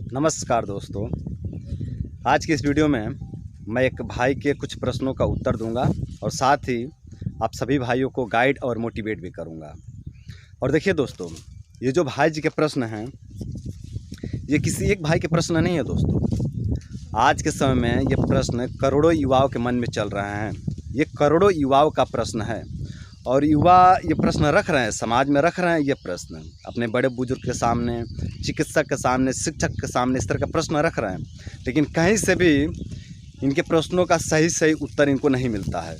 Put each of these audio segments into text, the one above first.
नमस्कार दोस्तों। आज की इस वीडियो में मैं एक भाई के कुछ प्रश्नों का उत्तर दूंगा और साथ ही आप सभी भाइयों को गाइड और मोटिवेट भी करूंगा। और देखिए दोस्तों, ये जो भाई जी के प्रश्न हैं, ये किसी एक भाई के प्रश्न नहीं है दोस्तों। आज के समय में ये प्रश्न करोड़ों युवाओं के मन में चल रहे हैं। ये करोड़ों युवाओं का प्रश्न है और युवा ये प्रश्न रख रहे हैं, समाज में रख रहे हैं। ये प्रश्न अपने बड़े बुजुर्ग के सामने, चिकित्सक के सामने, शिक्षक के सामने इस तरह का प्रश्न रख रहे हैं, लेकिन कहीं से भी इनके प्रश्नों का सही उत्तर इनको नहीं मिलता है।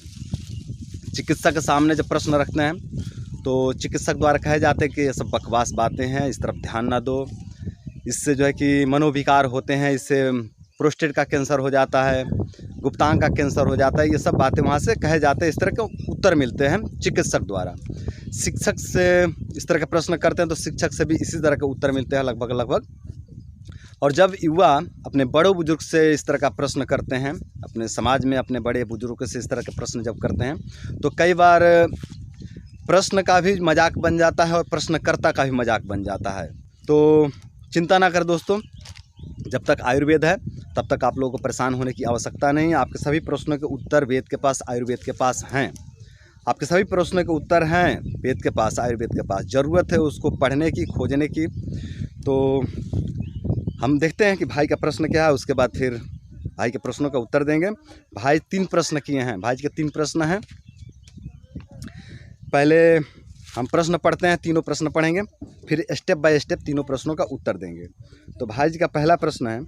चिकित्सक के सामने जब प्रश्न रखते हैं तो चिकित्सक द्वारा कहे जाते हैं कि ये सब बकवास बातें हैं, इस तरफ ध्यान ना दो, इससे जो है कि मनोविकार होते हैं, इससे प्रोस्टेट का कैंसर हो जाता है, गुप्तांग का कैंसर हो जाता है। ये सब बातें वहाँ से कहे जाते हैं, इस तरह के उत्तर मिलते हैं चिकित्सक द्वारा। शिक्षक से इस तरह के प्रश्न करते हैं तो शिक्षक से भी इसी तरह के उत्तर मिलते हैं लगभग। और जब युवा अपने बड़े बुजुर्ग से इस तरह का प्रश्न करते हैं, अपने समाज में अपने बड़े बुजुर्गों से इस तरह के प्रश्न जब करते हैं तो कई बार प्रश्न का भी मजाक बन जाता है और प्रश्नकर्ता का भी मजाक बन जाता है। तो चिंता ना करें दोस्तों, जब तक आयुर्वेद है तब तक आप लोगों को परेशान होने की आवश्यकता नहीं है। आपके सभी प्रश्नों के उत्तर वेद के पास, आयुर्वेद के पास हैं। आपके सभी प्रश्नों के उत्तर हैं वेद के पास, आयुर्वेद के पास। ज़रूरत है उसको पढ़ने की, खोजने की। तो हम देखते हैं कि भाई का प्रश्न क्या है, उसके बाद फिर भाई के प्रश्नों का उत्तर देंगे। भाई 3 प्रश्न किए हैं, भाई जी के 3 प्रश्न हैं। पहले हम प्रश्न पढ़ते हैं, तीनों प्रश्न पढ़ेंगे, फिर स्टेप बाय स्टेप तीनों प्रश्नों का उत्तर देंगे। तो भाई जी का पहला प्रश्न है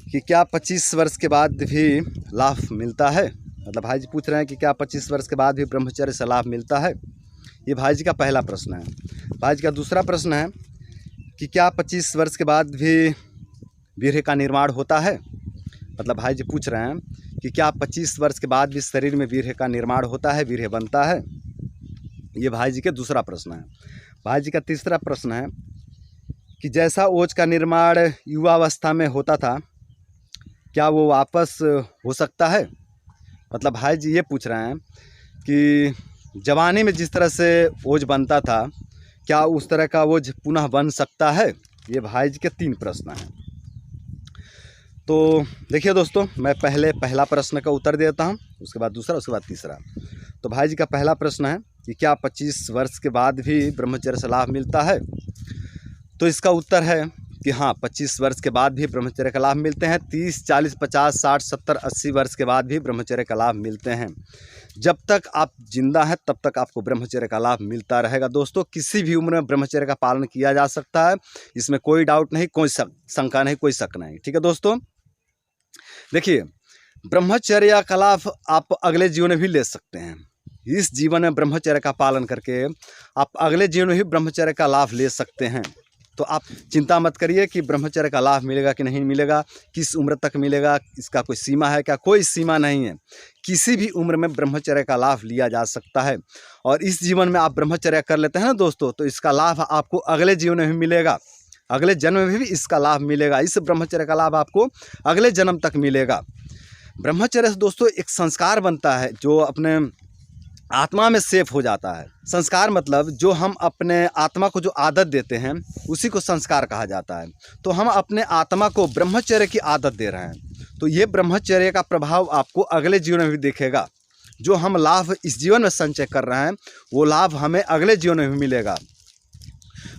कि क्या 25 वर्ष के बाद भी लाभ मिलता है। मतलब भाई जी पूछ रहे हैं कि क्या 25 वर्ष के बाद भी ब्रह्मचर्य से लाभ मिलता है। ये भाई जी का पहला प्रश्न है। भाई जी का दूसरा प्रश्न है कि क्या 25 वर्ष के बाद भी वीर्य का निर्माण होता है। मतलब भाई जी पूछ रहे हैं कि क्या 25 वर्ष के बाद भी शरीर में वीर्य का निर्माण होता है, वीर्य बनता है। ये भाई जी के दूसरा प्रश्न है। भाई जी का तीसरा प्रश्न है कि जैसा ओज का निर्माण युवावस्था में होता था, क्या वो वापस हो सकता है। मतलब भाई जी ये पूछ रहे हैं कि जवानी में जिस तरह से ओज बनता था, क्या उस तरह का ओज पुनः बन सकता है। ये भाई जी के 3 प्रश्न हैं। तो देखिए दोस्तों, मैं पहले पहला प्रश्न का उत्तर देता हूँ, उसके बाद दूसरा, उसके बाद तीसरा। तो भाई जी का पहला प्रश्न है कि क्या 25 वर्ष के बाद भी ब्रह्मचर्य से लाभ मिलता है। तो इसका उत्तर है कि हाँ, 25 वर्ष के बाद भी ब्रह्मचर्य का लाभ मिलते हैं। 30, 40, 50, 60, 70, 80 वर्ष के बाद भी ब्रह्मचर्य का लाभ मिलते हैं। जब तक आप जिंदा हैं तब तक आपको ब्रह्मचर्य का लाभ मिलता रहेगा। दोस्तों, किसी भी उम्र में ब्रह्मचर्य का पालन किया जा सकता है, इसमें कोई डाउट नहीं, कोई शंका नहीं, कोई शक नहीं। ठीक है दोस्तों, देखिए, ब्रह्मचर्य का लाभ आप अगले जीवन में भी ले सकते हैं। इस जीवन में ब्रह्मचर्य का पालन करके आप अगले जीवन में भी ब्रह्मचर्य का लाभ ले सकते हैं। तो आप चिंता मत करिए कि ब्रह्मचर्य का लाभ मिलेगा कि नहीं मिलेगा, किस उम्र तक मिलेगा, इसका कोई सीमा है क्या। कोई सीमा नहीं है, किसी भी उम्र में ब्रह्मचर्य का लाभ लिया जा सकता है। और इस जीवन में आप ब्रह्मचर्य कर लेते हैं ना दोस्तों, तो इसका लाभ आपको अगले जीवन में भी मिलेगा, अगले जन्म में भी इसका लाभ मिलेगा। इस ब्रह्मचर्य का लाभ आपको अगले जन्म तक मिलेगा। ब्रह्मचर्य से दोस्तों एक संस्कार बनता है जो अपने आत्मा में सेफ हो जाता है। संस्कार मतलब जो हम अपने आत्मा को जो आदत देते हैं उसी को संस्कार कहा जाता है। तो हम अपने आत्मा को ब्रह्मचर्य की आदत दे रहे हैं, तो ये ब्रह्मचर्य का प्रभाव आपको अगले जीवन में भी दिखेगा। जो हम लाभ इस जीवन में संचय कर रहे हैं वो लाभ हमें अगले जीवन में भी मिलेगा।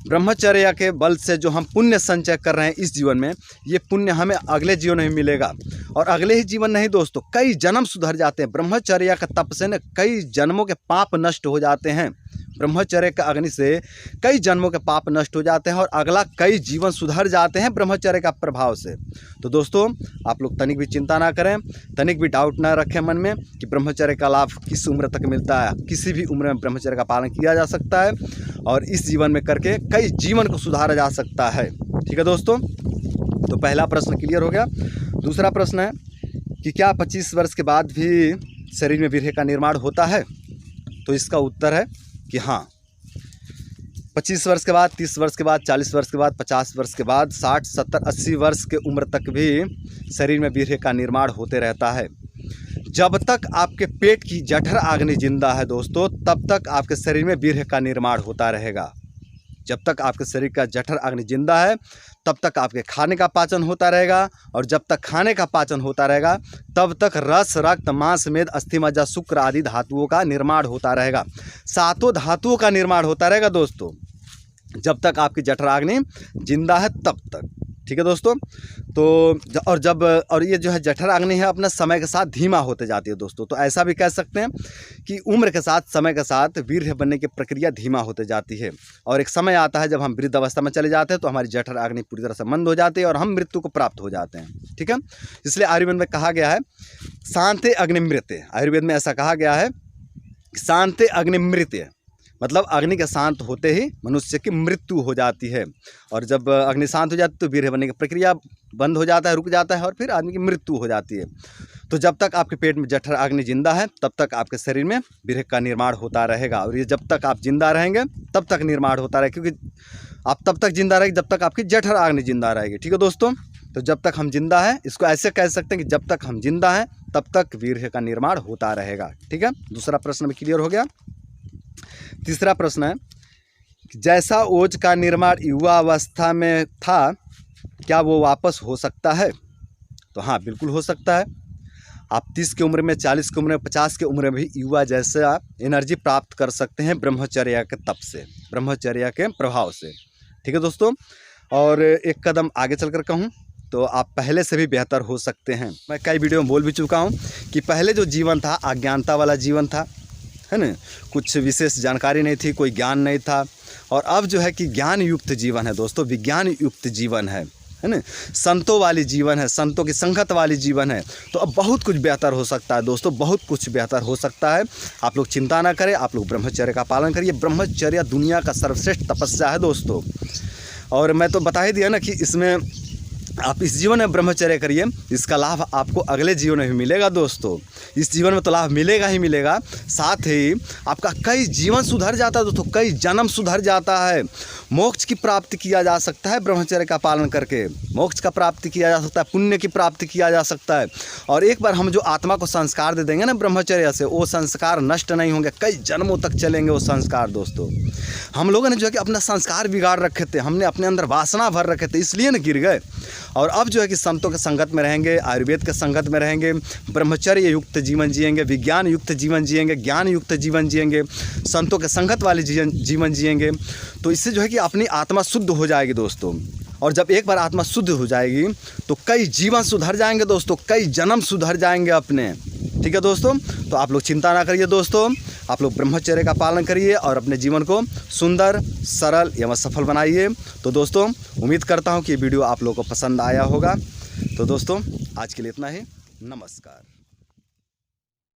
ब्रह्मचर्य के बल से जो हम पुण्य संचय कर रहे हैं इस जीवन में, ये पुण्य हमें अगले जीवन में मिलेगा। और अगले ही जीवन नहीं दोस्तों, कई जन्म सुधर जाते हैं। ब्रह्मचर्य का तप से न कई जन्मों के पाप नष्ट हो जाते हैं। ब्रह्मचर्य का अग्नि से कई जन्मों के पाप नष्ट हो जाते हैं और अगला कई जीवन सुधर जाते हैं ब्रह्मचर्य का प्रभाव से। तो दोस्तों, आप लोग तनिक भी चिंता ना करें, तनिक भी डाउट ना रखें मन में कि ब्रह्मचर्य का लाभ किस उम्र तक मिलता है। किसी भी उम्र में ब्रह्मचर्य का पालन किया जा सकता है और इस जीवन में करके कई जीवन को सुधारा जा सकता है। ठीक है दोस्तों, तो पहला प्रश्न क्लियर हो गया। दूसरा प्रश्न है कि क्या 25 वर्ष के बाद भी शरीर में वीर्य का निर्माण होता है। तो इसका उत्तर है कि हाँ, 25 वर्ष के बाद, 30 वर्ष के बाद, 40 वर्ष के बाद, 50 वर्ष के बाद, 60, 70, 80 वर्ष के उम्र तक भी शरीर में वीर्य का निर्माण होते रहता है। जब तक आपके पेट की जठर अग्नि जिंदा है दोस्तों, तब तक आपके शरीर में वीर्य का निर्माण होता रहेगा। जब तक आपके शरीर का जठर अग्नि जिंदा है तब तक आपके खाने का पाचन होता रहेगा, और जब तक खाने का पाचन होता रहेगा तब तक रस, रक्त, मांस, मेद, अस्थि, मज्जा, शुक्र आदि धातुओं का निर्माण होता रहेगा। 7 धातुओं का निर्माण होता रहेगा दोस्तों, जब तक आपकी जठराग्नि जिंदा है तब तक। ठीक है दोस्तों। तो और ये जो है जठराग्नि है अपना समय के साथ धीमा होते जाती है दोस्तों। तो ऐसा भी कह सकते हैं कि उम्र के साथ, समय के साथ वीर्य बनने की प्रक्रिया धीमा होते जाती है, और एक समय आता है जब हम वृद्ध अवस्था में चले जाते हैं तो हमारी जठराग्नि पूरी तरह से मंद हो जाती है और हम मृत्यु को प्राप्त हो जाते हैं। ठीक है। इसलिए आयुर्वेद में कहा गया है शांते अग्निमृत्य। आयुर्वेद में ऐसा कहा गया है शांते अग्निमृत्य, मतलब अग्नि के शांत होते ही मनुष्य की मृत्यु हो जाती है, और जब अग्नि शांत हो जाती है तो वीर्य बनने की प्रक्रिया बंद हो जाता है, रुक जाता है, और फिर आदमी की मृत्यु हो जाती है। तो जब तक आपके पेट में जठर अग्नि जिंदा है तब तक आपके शरीर में वीर्य का निर्माण होता रहेगा, और ये जब तक आप जिंदा रहेंगे तब तक निर्माण होता रहेगा, क्योंकि आप तब तक जिंदा रहेंगे जब तक आपकी जठर अग्नि जिंदा रहेगी। ठीक है दोस्तों। तो जब तक हम जिंदा हैं, इसको ऐसे कह सकते हैं कि जब तक हम जिंदा हैं तब तक वीर्य का निर्माण होता रहेगा। ठीक है। दूसरा प्रश्न भी क्लियर हो गया। तीसरा प्रश्न है, जैसा ओज का निर्माण युवा अवस्था में था क्या वो वापस हो सकता है? तो हाँ, बिल्कुल हो सकता है। आप 30 की उम्र में, 40 की उम्र में, 50 की उम्र में भी युवा जैसा एनर्जी प्राप्त कर सकते हैं ब्रह्मचर्या के तप से, ब्रह्मचर्या के प्रभाव से। ठीक है दोस्तों। और एक कदम आगे चल कर कहूँ तो आप पहले से भी बेहतर हो सकते हैं। मैं कई वीडियो में बोल भी चुका हूँ कि पहले जो जीवन था अज्ञानता वाला जीवन था, है ना, कुछ विशेष जानकारी नहीं थी, कोई ज्ञान नहीं था, और अब जो है कि ज्ञान युक्त जीवन है दोस्तों, विज्ञान युक्त जीवन है ना, संतों वाली जीवन है, संतों की संगत वाली जीवन है। तो अब बहुत कुछ बेहतर हो सकता है दोस्तों, बहुत कुछ बेहतर हो सकता है। आप लोग चिंता ना करें, आप लोग ब्रह्मचर्य का पालन करिए। ब्रह्मचर्य दुनिया का सर्वश्रेष्ठ तपस्या है दोस्तों। और मैं तो बता ही दिया ना कि इसमें आप इस जीवन में ब्रह्मचर्य करिए, इसका लाभ आपको अगले जीवन में भी मिलेगा दोस्तों। इस जीवन में तो लाभ मिलेगा ही मिलेगा, साथ ही आपका कई जीवन सुधर जाता है दोस्तों, कई जन्म सुधर जाता है। मोक्ष की प्राप्ति किया जा सकता है ब्रह्मचर्य का पालन करके, मोक्ष का प्राप्ति किया जा सकता है, पुण्य की प्राप्ति किया जा सकता है। और एक बार हम जो आत्मा को संस्कार दे देंगे ना ब्रह्मचर्य से, वो संस्कार नष्ट नहीं होंगे, कई जन्मों तक चलेंगे वो संस्कार दोस्तों। हम लोगों ने जो है कि अपना संस्कार बिगाड़ रखे थे, हमने अपने अंदर वासना भर रखे थे, इसलिए ना गिर गए। और अब जो है कि संतों के संगत में रहेंगे, आयुर्वेद के संगत में रहेंगे, ब्रह्मचर्य युक्त जीवन जिएंगे, विज्ञान युक्त जीवन जिएंगे, ज्ञान युक्त जीवन जिएंगे, संतों के संगत वाले जीवन जिएंगे, तो इससे जो है कि अपनी आत्मा शुद्ध हो जाएगी दोस्तों। और जब एक बार आत्मा शुद्ध हो जाएगी तो कई जीवन सुधर जाएंगे दोस्तों, कई जन्म सुधर जाएंगे अपने। ठीक है दोस्तों। तो आप लोग चिंता ना करिए दोस्तों, आप लोग ब्रह्मचर्य का पालन करिए और अपने जीवन को सुंदर, सरल एवं सफल बनाइए। तो दोस्तों उम्मीद करता हूँ कि ये वीडियो आप लोगों को पसंद आया होगा। तो दोस्तों आज के लिए इतना ही। नमस्कार।